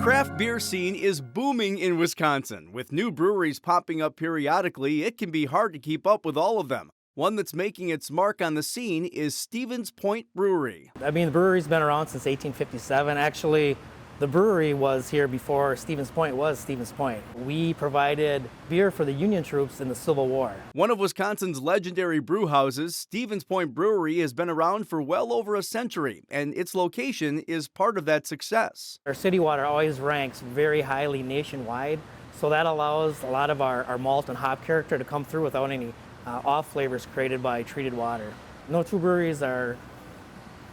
craft beer scene is booming in Wisconsin. With new breweries popping up periodically, it can be hard to keep up with all of them. One that's making its mark on the scene is Stevens Point Brewery. I mean, the brewery's been around since 1857. Actually, the brewery was here before Stevens Point was Stevens Point. We provided beer for the Union troops in the Civil War. One of Wisconsin's legendary brew houses, Stevens Point Brewery has been around for well over a century, and its location is part of that success. Our city water always ranks very highly nationwide, so that allows a lot of our malt and hop character to come through without any off flavors created by treated water. No two breweries are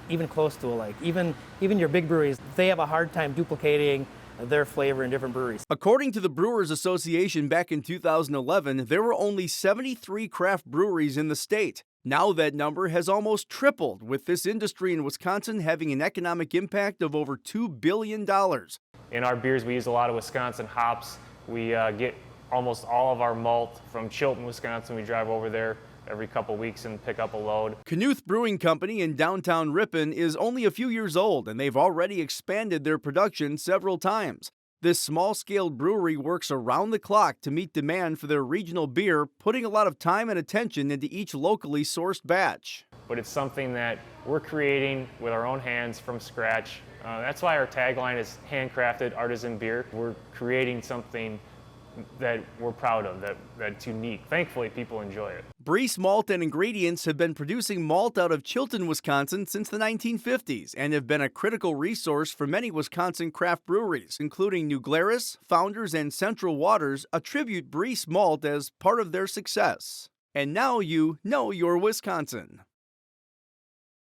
even close to alike. Even your big breweries, they have a hard time duplicating their flavor in different breweries. According to the Brewers Association back in 2011, there were only 73 craft breweries in the state. Now that number has almost tripled, with this industry in Wisconsin having an economic impact of over $2 billion. In our beers, we use a lot of Wisconsin hops. We get almost all of our malt from Chilton, Wisconsin. We drive over there every couple weeks and pick up a load. Knuth Brewing Company in downtown Ripon is only a few years old, and they've already expanded their production several times. This small-scale brewery works around the clock to meet demand for their regional beer, putting a lot of time and attention into each locally sourced batch. But it's something that we're creating with our own hands from scratch. That's why our tagline is handcrafted artisan beer. We're creating something that we're proud of, that's unique. Thankfully, people enjoy it. Breese Malt and Ingredients have been producing malt out of Chilton, Wisconsin since the 1950s and have been a critical resource for many Wisconsin craft breweries, including New Glarus, Founders, and Central Waters attribute Breese Malt as part of their success. And now you know you're Wisconsin.